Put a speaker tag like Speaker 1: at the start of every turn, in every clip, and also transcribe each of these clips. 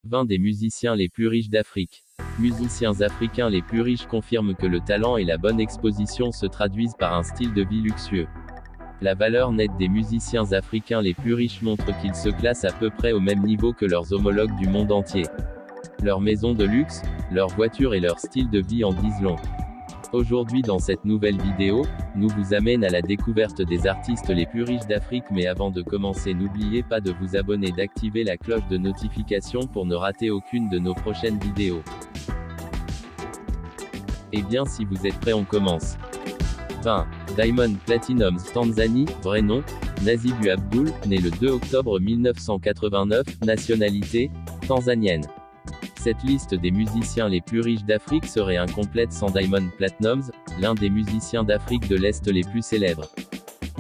Speaker 1: 20 des musiciens les plus riches d'Afrique. Musiciens africains les plus riches confirment que le talent et la bonne exposition se traduisent par un style de vie luxueux. La valeur nette des musiciens africains les plus riches montre qu'ils se classent à peu près au même niveau que leurs homologues du monde entier. Leurs maisons de luxe, leurs voitures et leur style de vie en disent long. Aujourd'hui dans cette nouvelle vidéo, nous vous amène à la découverte des artistes les plus riches d'Afrique, mais avant de commencer n'oubliez pas de vous abonner et d'activer la cloche de notification pour ne rater aucune de nos prochaines vidéos. Eh bien si vous êtes prêts on commence. 20. Diamond Platnumz Tanzanie, vrai nom, Nasibu Abdul, né le 2 octobre 1989, nationalité, tanzanienne. Cette liste des musiciens les plus riches d'Afrique serait incomplète sans Diamond Platnumz, l'un des musiciens d'Afrique de l'Est les plus célèbres.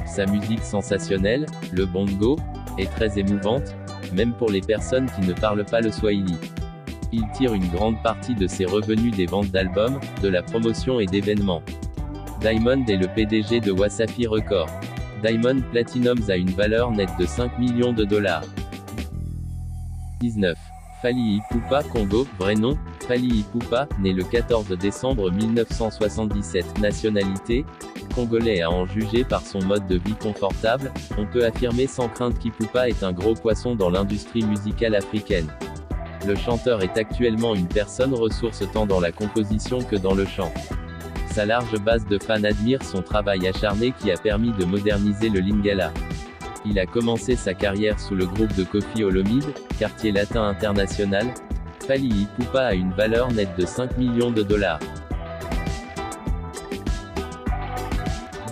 Speaker 1: Sa musique sensationnelle, le bongo, est très émouvante, même pour les personnes qui ne parlent pas le swahili. Il tire une grande partie de ses revenus des ventes d'albums, de la promotion et d'événements. Diamond est le PDG de Wasafi Records. Diamond Platnumz a une valeur nette de 5 millions de dollars. 19. Fally Ipupa Congo, vrai nom, Fally Ipupa, né le 14 décembre 1977, nationalité, congolais. À en juger par son mode de vie confortable, on peut affirmer sans crainte qu'Ipupa est un gros poisson dans l'industrie musicale africaine. Le chanteur est actuellement une personne ressource tant dans la composition que dans le chant. Sa large base de fans admire son travail acharné qui a permis de moderniser le lingala. Il a commencé sa carrière sous le groupe de Koffi Olomide, quartier latin international. Fally Ipupa a une valeur nette de 5 millions de dollars.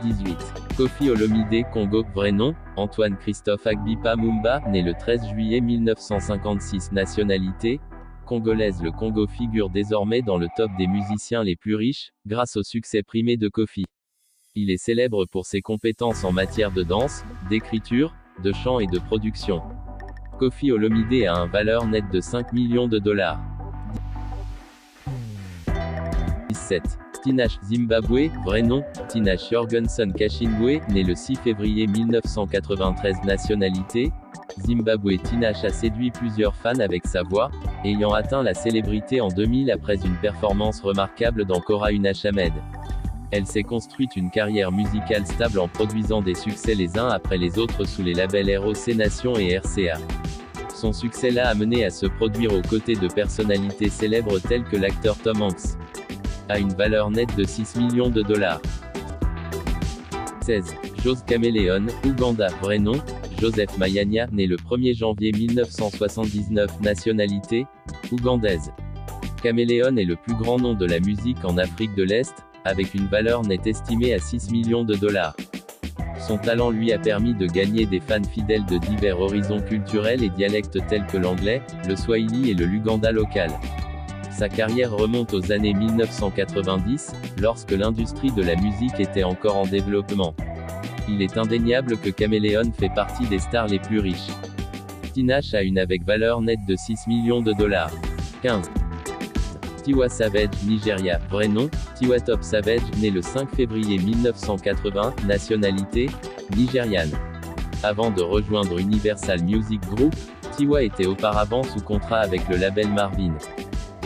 Speaker 1: 18. Koffi Olomide Congo, vrai nom, Antoine Christophe Agbipa Mumba, né le 13 juillet 1956, nationalité, congolaise. Le Congo figure désormais dans le top des musiciens les plus riches, grâce au succès primé de Koffi. Il est célèbre pour ses compétences en matière de danse, d'écriture, de chant et de production. Koffi Olomide a une valeur nette de 5 millions de dollars. 17. Tinashe Zimbabwe, vrai nom, Tinashe Jorgensen Kashimbwe, né le 6 février 1993, nationalité, Zimbabwe. Tinashe a séduit plusieurs fans avec sa voix, ayant atteint la célébrité en 2000 après une performance remarquable dans Kora Unachamed. Elle s'est construite une carrière musicale stable en produisant des succès les uns après les autres sous les labels ROC Nation et RCA. Son succès l'a amené à se produire aux côtés de personnalités célèbres telles que l'acteur Tom Hanks. A une valeur nette de 6 millions de dollars. 16. Jose Chameleone, Ouganda, vrai nom, Joseph Mayanya, né le 1er janvier 1979, nationalité, ougandaise. Chameleone est le plus grand nom de la musique en Afrique de l'Est, avec une valeur nette estimée à 6 millions de dollars. Son talent lui a permis de gagner des fans fidèles de divers horizons culturels et dialectes tels que l'anglais, le swahili et le luganda local. Sa carrière remonte aux années 1990, lorsque l'industrie de la musique était encore en développement. Il est indéniable que Chameleone fait partie des stars les plus riches. Tinashe a une avec valeur nette de 6 millions de dollars. 15. Tiwa Savage, Nigeria, vrai nom, Tiwa Top Savage, né le 5 février 1980, nationalité, nigériane. Avant de rejoindre Universal Music Group, Tiwa était auparavant sous contrat avec le label Marvin.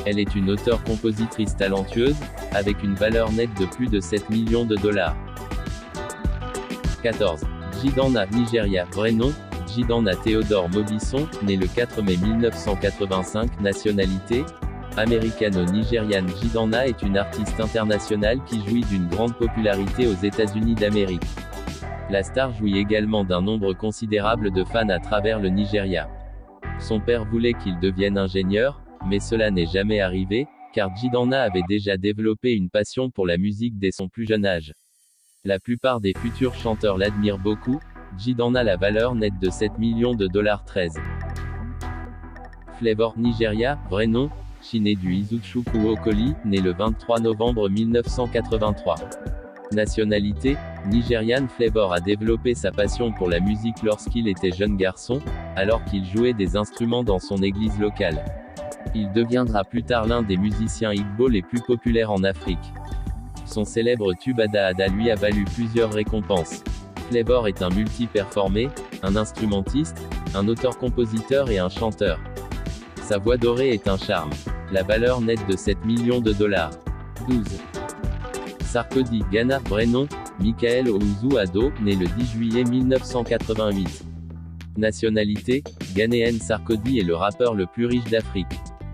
Speaker 1: Elle est une auteure-compositrice talentueuse, avec une valeur nette de plus de 7 millions de dollars. 14. Jidana, Nigeria, vrai nom, Jidana Theodore Mobisson, né le 4 mai 1985, nationalité, américano-nigériane. Jidana est une artiste internationale qui jouit d'une grande popularité aux États-Unis d'Amérique. La star jouit également d'un nombre considérable de fans à travers le Nigeria. Son père voulait qu'il devienne ingénieur, mais cela n'est jamais arrivé, car Jidana avait déjà développé une passion pour la musique dès son plus jeune âge. La plupart des futurs chanteurs l'admirent beaucoup. Jidana a la valeur nette de 7 millions de dollars. 13. Flavour, Nigeria, vrai nom, Chinedu Izuchukwu Okoli, né le 23 novembre 1983. Nationalité, nigériane. Flavour a développé sa passion pour la musique lorsqu'il était jeune garçon, alors qu'il jouait des instruments dans son église locale. Il deviendra plus tard l'un des musiciens Igbo les plus populaires en Afrique. Son célèbre tube Ada Ada lui a valu plusieurs récompenses. Flavour est un multi-performé, un instrumentiste, un auteur-compositeur et un chanteur. Sa voix dorée est un charme. La valeur nette de 7 millions de dollars. 12. Sarkodie, Ghana, vrai nom, Michael Ouzoue Ado, né le 10 juillet 1988. Nationalité, ghanéenne. Sarkodie est le rappeur le plus riche d'Afrique.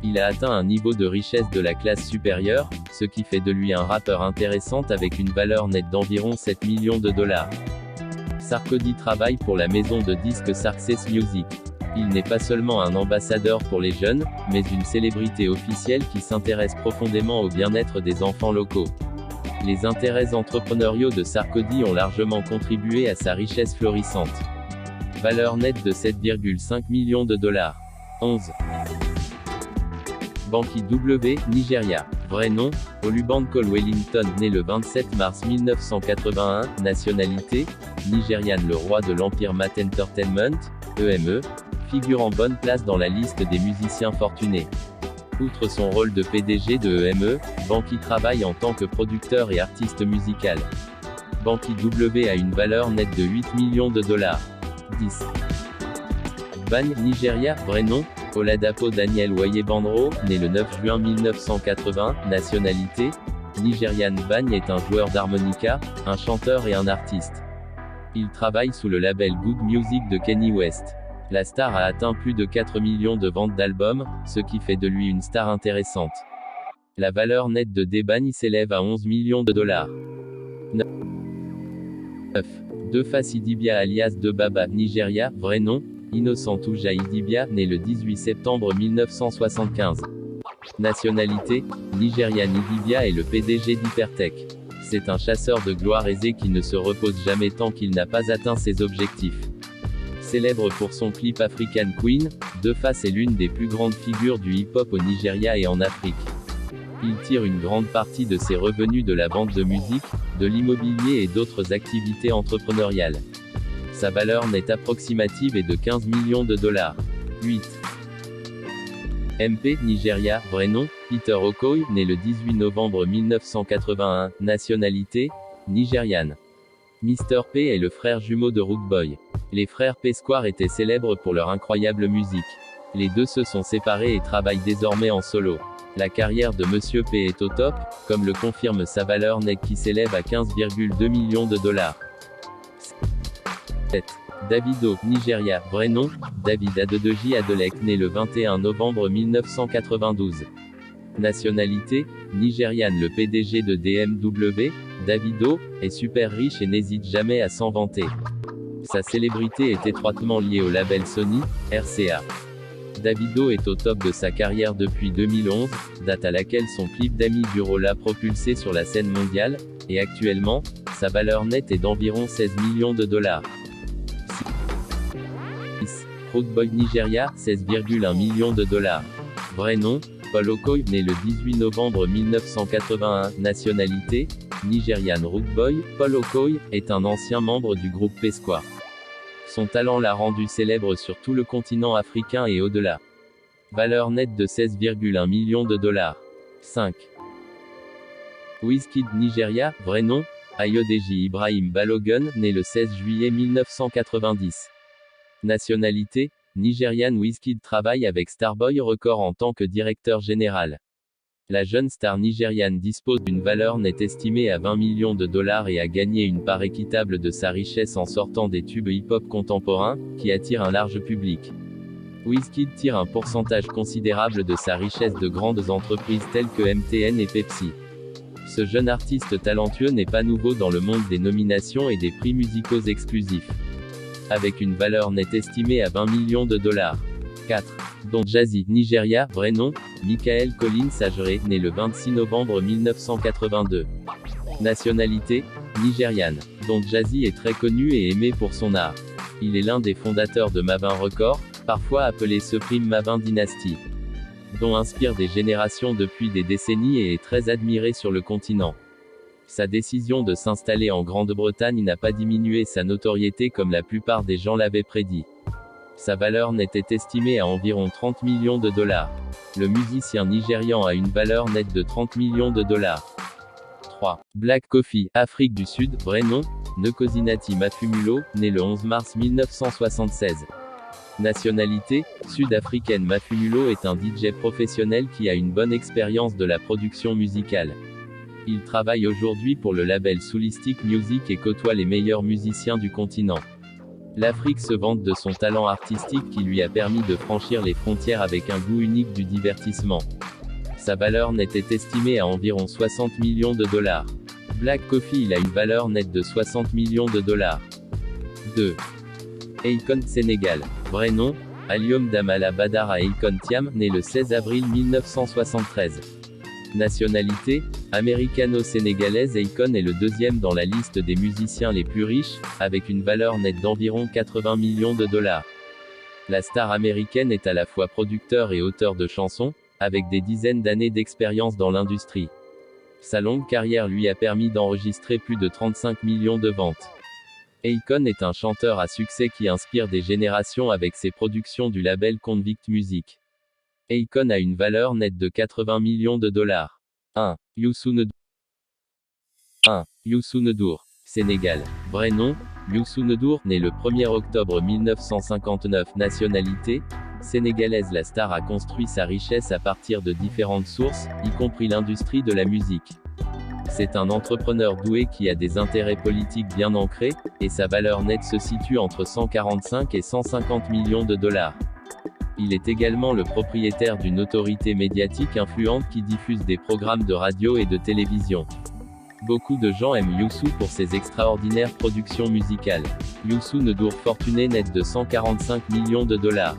Speaker 1: Il a atteint un niveau de richesse de la classe supérieure, ce qui fait de lui un rappeur intéressant avec une valeur nette d'environ 7 millions de dollars. Sarkodie travaille pour la maison de disques Success Music. Il n'est pas seulement un ambassadeur pour les jeunes, mais une célébrité officielle qui s'intéresse profondément au bien-être des enfants locaux. Les intérêts entrepreneuriaux de Sarkodie ont largement contribué à sa richesse florissante. Valeur nette de 7,5 millions de dollars. 11. Banky W, Nigeria. Vrai nom, Olubankole Wellington, né le 27 mars 1981, nationalité, Nigérian. Le roi de l'Empire Mat Entertainment, EME, figure en bonne place dans la liste des musiciens fortunés. Outre son rôle de PDG de EME, Banky travaille en tant que producteur et artiste musical. Banky W a une valeur nette de 8 millions de dollars. 10. Bagne, Nigeria. Vrai nom, Oladapo Daniel Oyebandro, né le 9 juin 1980, nationalité, Nigérian. Bagne est un joueur d'harmonica, un chanteur et un artiste. Il travaille sous le label Good Music de Kanye West. La star a atteint plus de 4 millions de ventes d'albums, ce qui fait de lui une star intéressante. La valeur nette de Bagne s'élève à 11 millions de dollars. 9. Defa Sidibia alias Debaba, Nigeria. Vrai nom, Innocent Touja Idibia, né le 18 septembre 1975. Nationalité, Nigérian. Idibia est le PDG d'Hypertech. C'est un chasseur de gloire aisé qui ne se repose jamais tant qu'il n'a pas atteint ses objectifs. Célèbre pour son clip African Queen, Defa est l'une des plus grandes figures du hip-hop au Nigeria et en Afrique. Il tire une grande partie de ses revenus de la vente de musique, de l'immobilier et d'autres activités entrepreneuriales. Sa valeur nette approximative est de 15 millions de dollars. 8. MP, Nigeria. Vrai nom, Peter Okoye, né le 18 novembre 1981, nationalité, Nigériane. Mr P est le frère jumeau de Rude Boy. Les frères P Square étaient célèbres pour leur incroyable musique. Les deux se sont séparés et travaillent désormais en solo. La carrière de Monsieur P est au top, comme le confirme sa valeur nette qui s'élève à 15,2 millions de dollars. 7. Davido, Nigeria. Vrai nom, David Adedeji Adeleke, né le 21 novembre 1992. Nationalité, Nigériane. Le PDG de DMW, Davido, est super riche et n'hésite jamais à s'en vanter. Sa célébrité est étroitement liée au label Sony, RCA. Davido est au top de sa carrière depuis 2011, date à laquelle son clip d'Ami Duro l'a propulsé sur la scène mondiale, et actuellement, sa valeur nette est d'environ 16 millions de dollars. 6. Rude Boy, Nigeria, 16,1 millions de dollars. Vrai nom, Paul Okoye, né le 18 novembre 1981, nationalité, Nigérian. Rude Boy, Paul Okoye, est un ancien membre du groupe P Square. Son talent l'a rendu célèbre sur tout le continent africain et au-delà. Valeur nette de 16,1 millions de dollars. 5. Wizkid, Nigeria. Vrai nom, Ayodeji Ibrahim Balogun, né le 16 juillet 1990. Nationalité, Nigérian. Wizkid travaille avec Starboy Records en tant que directeur général. La jeune star nigériane dispose d'une valeur nette estimée à 20 millions de dollars et a gagné une part équitable de sa richesse en sortant des tubes hip-hop contemporains, qui attirent un large public. Wizkid tire un pourcentage considérable de sa richesse de grandes entreprises telles que MTN et Pepsi. Ce jeune artiste talentueux n'est pas nouveau dans le monde des nominations et des prix musicaux exclusifs. Avec une valeur nette estimée à 20 millions de dollars. 4. Don Jazzy, Nigeria. Vrai nom, Michael Collins Ajere, né le 26 novembre 1982. Nationalité, nigériane. Don Jazzy est très connu et aimé pour son art. Il est l'un des fondateurs de Mavin Records, parfois appelé Supreme Mavin Dynasty. Don inspire des générations depuis des décennies et est très admiré sur le continent. Sa décision de s'installer en Grande-Bretagne n'a pas diminué sa notoriété comme la plupart des gens l'avaient prédit. Sa valeur nette est estimée à environ 30 millions de dollars. Le musicien nigérian a une valeur nette de 30 millions de dollars. 3. Black Coffee, Afrique du Sud. Vrai nom, Nkosinati Mafumulo, né le 11 mars 1976. Nationalité, sud-africaine. Mafumulo est un DJ professionnel qui a une bonne expérience de la production musicale. Il travaille aujourd'hui pour le label Soulistic Music et côtoie les meilleurs musiciens du continent. L'Afrique se vante de son talent artistique qui lui a permis de franchir les frontières avec un goût unique du divertissement. Sa valeur nette est estimée à environ 60 millions de dollars. Black Coffee, il a une valeur nette de 60 millions de dollars. 2. Akon, Sénégal. Vrai nom, Alioum Damala Badara Akon Thiam, né le 16 avril 1973. Nationalité, américano-sénégalaise. Akon est le deuxième dans la liste des musiciens les plus riches, avec une valeur nette d'environ 80 millions de dollars. La star américaine est à la fois producteur et auteur de chansons, avec des dizaines d'années d'expérience dans l'industrie. Sa longue carrière lui a permis d'enregistrer plus de 35 millions de ventes. Akon est un chanteur à succès qui inspire des générations avec ses productions du label Convict Music. Akon a une valeur nette de 80 millions de dollars. 1. Youssou N'Dour, Sénégal. Vrai nom, Youssou N'Dour, né le 1er octobre 1959. Nationalité, sénégalaise. La star a construit sa richesse à partir de différentes sources, y compris l'industrie de la musique. C'est un entrepreneur doué qui a des intérêts politiques bien ancrés, et sa valeur nette se situe entre 145 et 150 millions de dollars. Il est également le propriétaire d'une autorité médiatique influente qui diffuse des programmes de radio et de télévision. Beaucoup de gens aiment Youssou pour ses extraordinaires productions musicales. Youssou N'Dour, fortune nette de 145 millions de dollars.